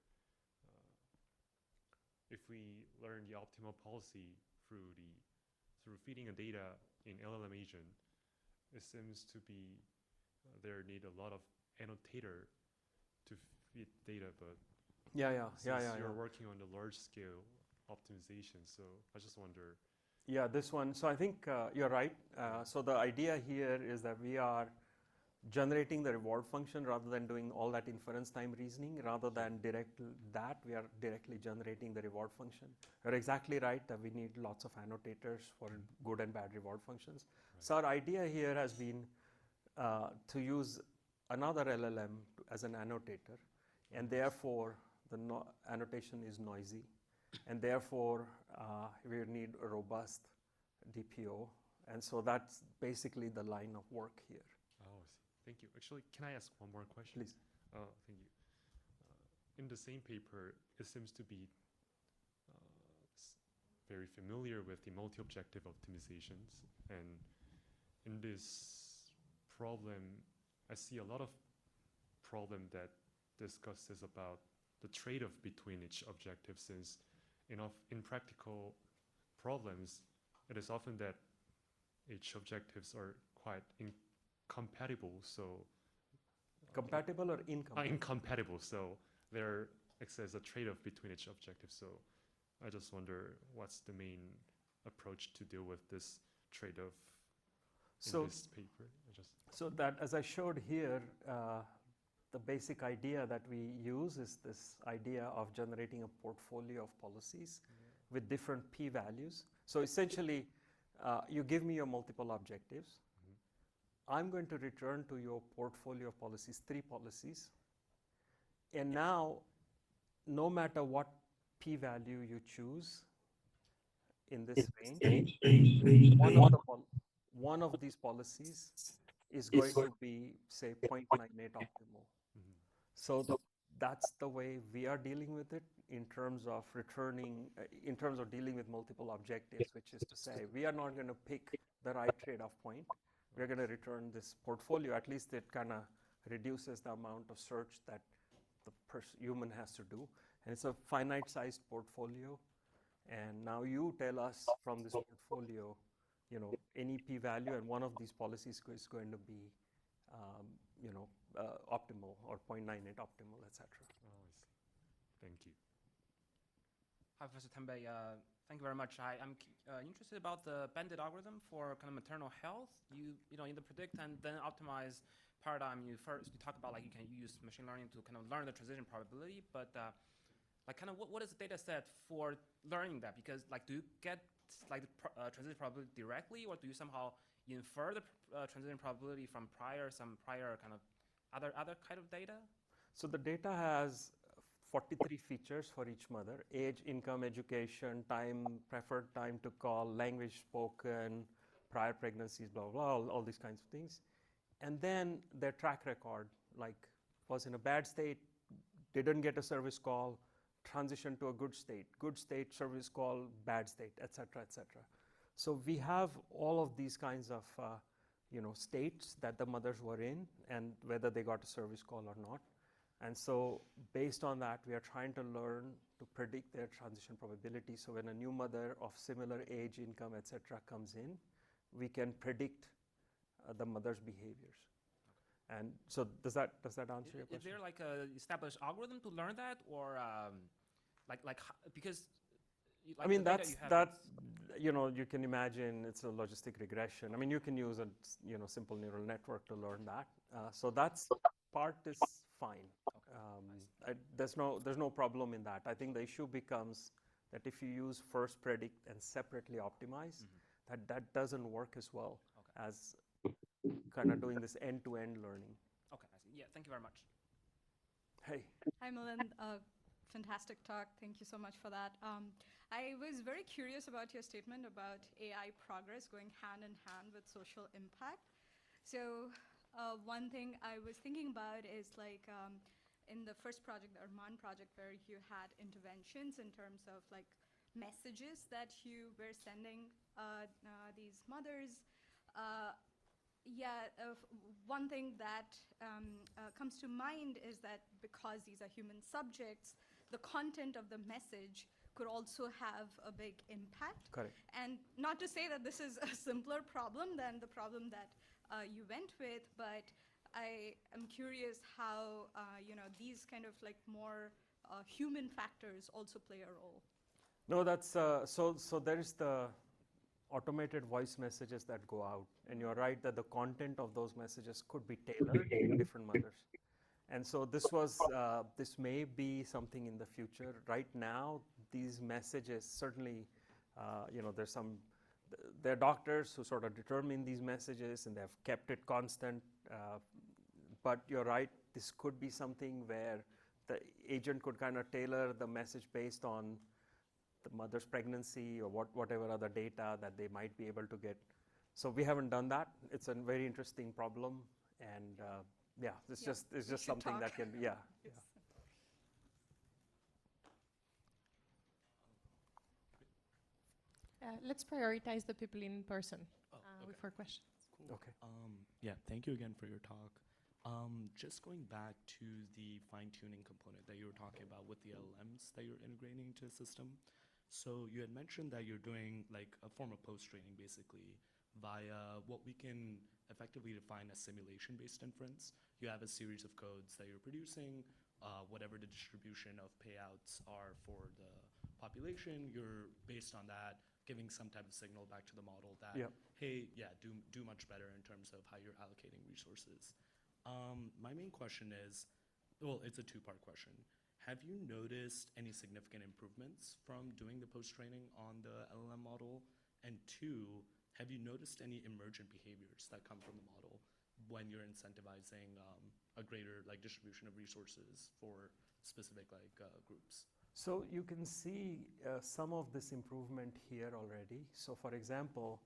if we learn the optimal policy through feeding a data in LLM agent, it seems to be there need a lot of annotator to feed data, but you're working on the large scale optimization, so I just wonder. Yeah, this one. So I think you're right. So the idea here is that we are generating the reward function rather than doing all that inference time reasoning. Rather than we are directly generating the reward function. You're exactly right that we need lots of annotators for good and bad reward functions. Right. So our idea here has been to use another LLM as an annotator, and therefore the annotation is noisy. And therefore, we need a robust DPO. And so that's basically the line of work here. Oh, I see. Thank you. Actually, can I ask one more question? Please. Thank you. In the same paper, it seems to be very familiar with the multi-objective optimizations. And in this problem, I see a lot of problem that discusses about the trade-off between each objective, since in practical problems, it is often that each objectives are quite incompatible. So compatible or incompatible? Incompatible. So there exists a trade-off between each objective. So I just wonder what's the main approach to deal with this trade-off in this paper. So that, as I showed here, the basic idea that we use is this idea of generating a portfolio of policies with different p-values. So essentially, you give me your multiple objectives. I'm going to return to your portfolio of policies 3 policies. And now, no matter what p-value you choose in this range, one of these policies is going to be, say, 0.98 optimal. So that's the way we are dealing with it in terms of returning, in terms of dealing with multiple objectives, which is to say, we are not going to pick the right trade-off point. We're going to return this portfolio. At least it kind of reduces the amount of search that the human has to do. And it's a finite-sized portfolio. And now you tell us from this portfolio, you know, any p-value, and one of these policies is going to be, you know, optimal or 0.98 optimal, etc. Oh, I see. Thank you. Hi, Professor Tambe. Thank you very much. I'm interested about the Bandit algorithm for kind of maternal health. You know, in the predict and then optimize paradigm, you talk about like you can use machine learning to kind of learn the transition probability, but like kind of what is the data set for learning that? Because like, do you get like the transition probability directly, or do you somehow infer the transition probability from some prior kind of other kind of data? So the data has 43 features for each mother: age, income, education, time, preferred time to call, language spoken, prior pregnancies, blah, blah, blah, all these kinds of things. And then their track record, like was in a bad state, didn't get a service call, transition to a good state, service call, bad state, et cetera, et cetera. So we have all of these kinds of you know, states that the mothers were in and whether they got a service call or not. And so based on that, we are trying to learn to predict their transition probability. So when a new mother of similar age, income, et cetera, comes in, we can predict the mother's behaviors. Okay. And so does that answer your question? Is there like a established algorithm to learn that, or because I mean, that's you know, you can imagine it's a logistic regression. I mean, you can use a simple neural network to learn that. So that's part is fine. Okay. There's no problem in that. I think the issue becomes that if you use first predict and separately optimize, that doesn't work as well as kind of doing this end-to-end learning. Okay, I see. Yeah, thank you very much. Hey. Hi, Milind. Fantastic talk. Thank you so much for that. I was very curious about your statement about AI progress going hand in hand with social impact. So one thing I was thinking about is like in the first project, the Arman project, where you had interventions in terms of like messages that you were sending these mothers. One thing that comes to mind is that because these are human subjects, the content of the message could also have a big impact. Correct. And not to say that this is a simpler problem than the problem that you went with, but I am curious how these kind of like more human factors also play a role. No, that's so there is the automated voice messages that go out, and you're right that the content of those messages could be tailored to different mothers. And so this may be something in the future. Right now, these messages certainly, there are doctors who sort of determine these messages and they've kept it constant. But you're right, this could be something where the agent could kind of tailor the message based on the mother's pregnancy or whatever other data that they might be able to get. So we haven't done that. It's a very interesting problem, and it's just something that can be Yes. Let's prioritize the people in person for questions. Cool. Okay. Yeah, thank you again for your talk. Just going back to the fine-tuning component that you were talking about with the LLMs that you're integrating into the system. So you had mentioned that you're doing like a form of post-training basically via what we can effectively define as simulation-based inference. You have a series of codes that you're producing, whatever the distribution of payouts are for the population, you're based on that, giving some type of signal back to the model that, hey, yeah, do much better in terms of how you're allocating resources. My main question is, well, it's a two-part question. Have you noticed any significant improvements from doing the post-training on the LLM model? And two, have you noticed any emergent behaviors that come from the model when you're incentivizing a greater like distribution of resources for specific like groups? So you can see some of this improvement here already. So for example,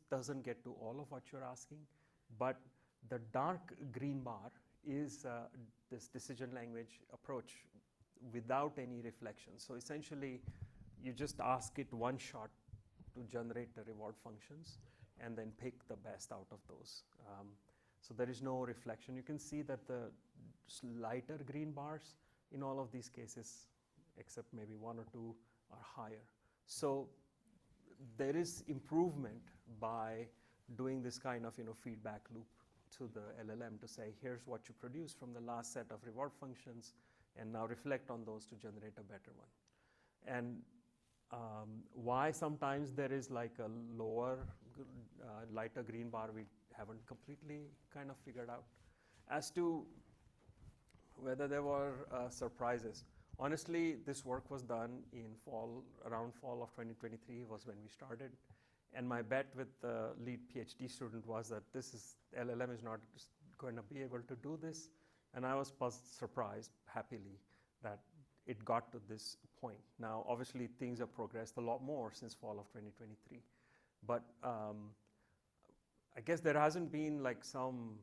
doesn't get to all of what you're asking, but the dark green bar is this decision language approach without any reflection. So essentially, you just ask it one shot to generate the reward functions and then pick the best out of those. So there is no reflection. You can see that the lighter green bars in all of these cases, except maybe one or two, are higher. So there is improvement by doing this kind of feedback loop to the LLM to say, here's what you produced from the last set of reward functions, and now reflect on those to generate a better one. And why sometimes there is like a lower, lighter green bar, we haven't completely kind of figured out. As to whether there were surprises, honestly, this work was done in around fall of 2023 was when we started. And my bet with the lead PhD student was that LLM is not going to be able to do this. And I was surprised, happily, that it got to this point. Now, obviously, things have progressed a lot more since fall of 2023. But I guess there hasn't been like some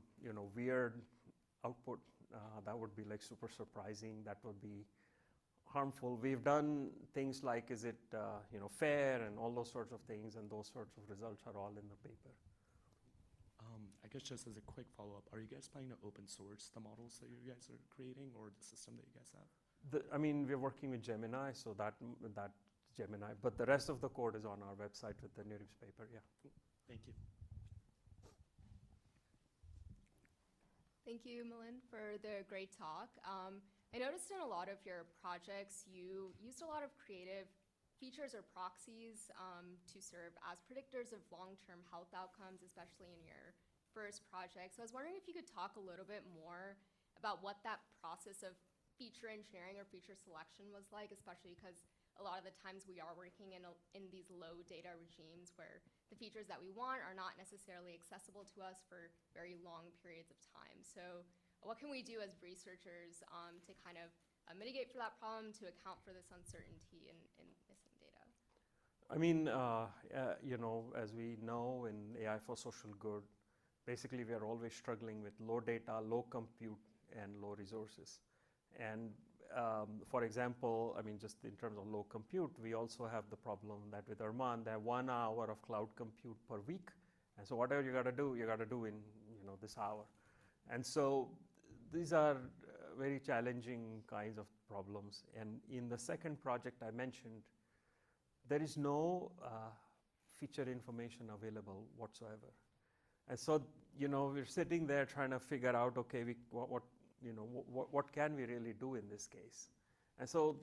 weird output that would be like super surprising, that would be harmful. We've done things like, is it fair, and all those sorts of things, and those sorts of results are all in the paper. I guess just as a quick follow-up, are you guys planning to open source the models that you guys are creating, or the system that you guys have? I mean, we're working with Gemini, so that Gemini, but the rest of the code is on our website with the NeurIPS paper, yeah. Thank you. Thank you, Milind, for the great talk. I noticed in a lot of your projects, you used a lot of creative features or proxies to serve as predictors of long-term health outcomes, especially in your first project. So I was wondering if you could talk a little bit more about what that process of feature engineering or feature selection was like, especially because a lot of the times we are working in these low data regimes where the features that we want are not necessarily accessible to us for very long periods of time. So what can we do as researchers to kind of mitigate for that problem, to account for this uncertainty in missing data? I mean, as we know in AI for social good, basically we are always struggling with low data, low compute, and low resources. And for example, I mean, just in terms of low compute, we also have the problem that with Arman, they have 1 hour of cloud compute per week. And so whatever you got to do in this hour. And so these are very challenging kinds of problems. And in the second project I mentioned, there is no feature information available whatsoever. And so, we're sitting there trying to figure out, okay, what can we really do in this case? And so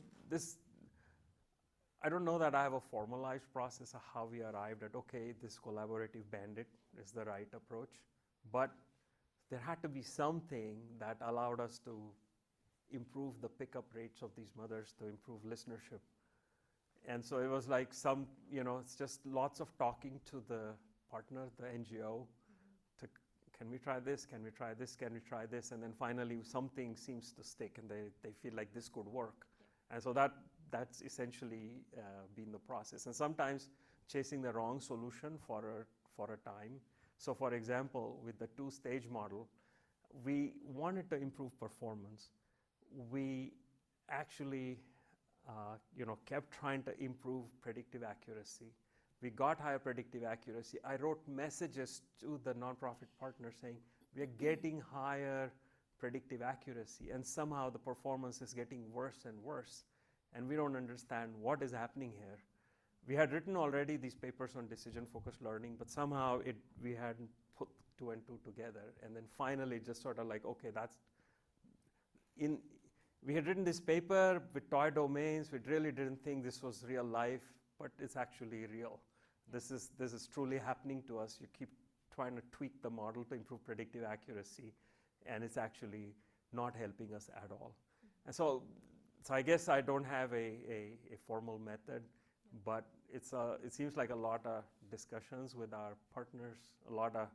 I don't know that I have a formalized process of how we arrived at, okay, this collaborative Bandit is the right approach. But there had to be something that allowed us to improve the pickup rates of these mothers, to improve listenership. And so it was like it's just lots of talking to the partner, the NGO, can we try this, can we try this, can we try this? And then finally something seems to stick and they feel like this could work. Yeah. And so that's essentially been the process. And sometimes chasing the wrong solution for a time. So for example, with the 2-stage model, we wanted to improve performance. We actually kept trying to improve predictive accuracy. We got higher predictive accuracy. I wrote messages to the nonprofit partner saying, we are getting higher predictive accuracy, and somehow the performance is getting worse and worse, and we don't understand what is happening here. We had written already these papers on decision-focused learning, but somehow we hadn't put 2 and 2 together, and then finally just sort of like, okay, we had written this paper with toy domains. We really didn't think this was real life, but it's actually real. This is truly happening to us. You keep trying to tweak the model to improve predictive accuracy, and it's actually not helping us at all. And so I guess I don't have a formal method, but it seems like a lot of discussions with our partners, a lot of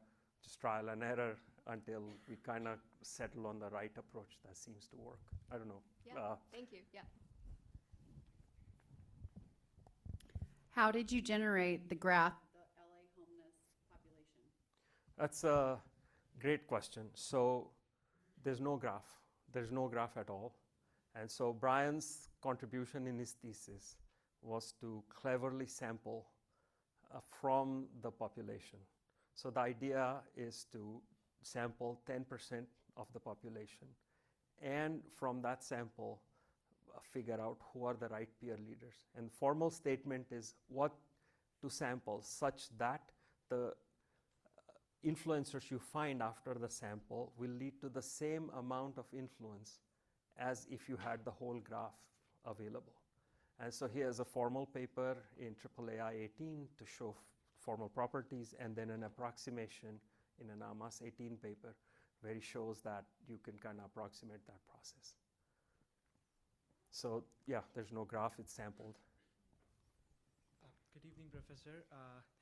just trial and error until we kind of settle on the right approach that seems to work. I don't know. Yeah, thank you. Yeah. How did you generate the graph? The LA homeless population. That's a great question. So there's no graph. There's no graph at all. And so Brian's contribution in his thesis was to cleverly sample from the population. So the idea is to sample 10% of the population, and from that sample, figure out who are the right peer leaders. And formal statement is what to sample such that the influencers you find after the sample will lead to the same amount of influence as if you had the whole graph available. And so here's a formal paper in AAAI 18 to show formal properties, and then an approximation in an AMAS 18 paper where he shows that you can kind of approximate that process. So yeah, there's no graph, it's sampled. Good evening, Professor.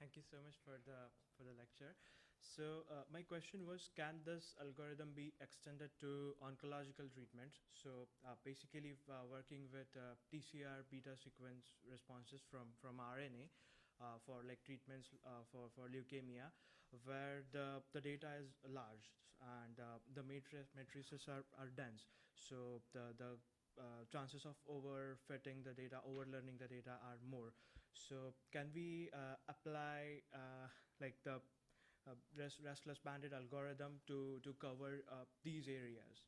Thank you so much for the lecture. So my question was, can this algorithm be extended to oncological treatments? So basically working with TCR beta sequence responses from RNA for like treatments for leukemia, where the data is large and the matrices are dense. So the chances of overfitting the data, overlearning the data are more. So can we apply like the restless bandit algorithm to cover these areas?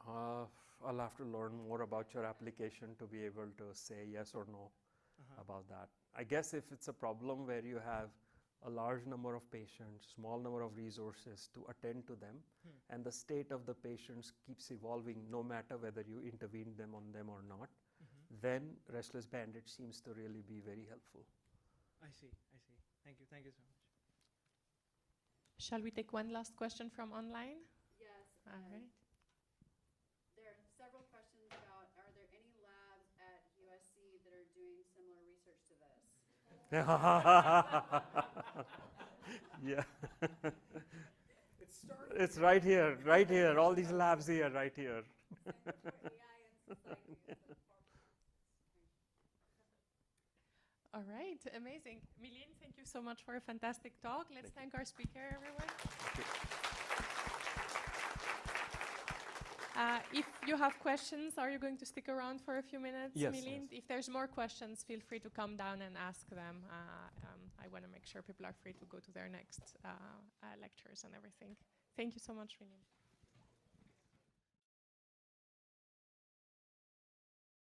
I'll have to learn more about your application to be able to say yes or no about that. I guess if it's a problem where you have a large number of patients, small number of resources to attend to them, and the state of the patients keeps evolving no matter whether you intervene on them or not, then restless bandit seems to really be very helpful. I see. Thank you so much. Shall we take one last question from online? Yes. All right. There are several questions about, are there any labs at USC that are doing similar research to this? Yeah. It's right here, all these labs here, right here. All right, amazing. Milind, thank you so much for a fantastic talk. Let's thank our speaker, everyone. If you have questions, are you going to stick around for a few minutes, yes, Milind? Yes. If there's more questions, feel free to come down and ask them. I want to make sure people are free to go to their next lectures and everything. Thank you so much, Milind.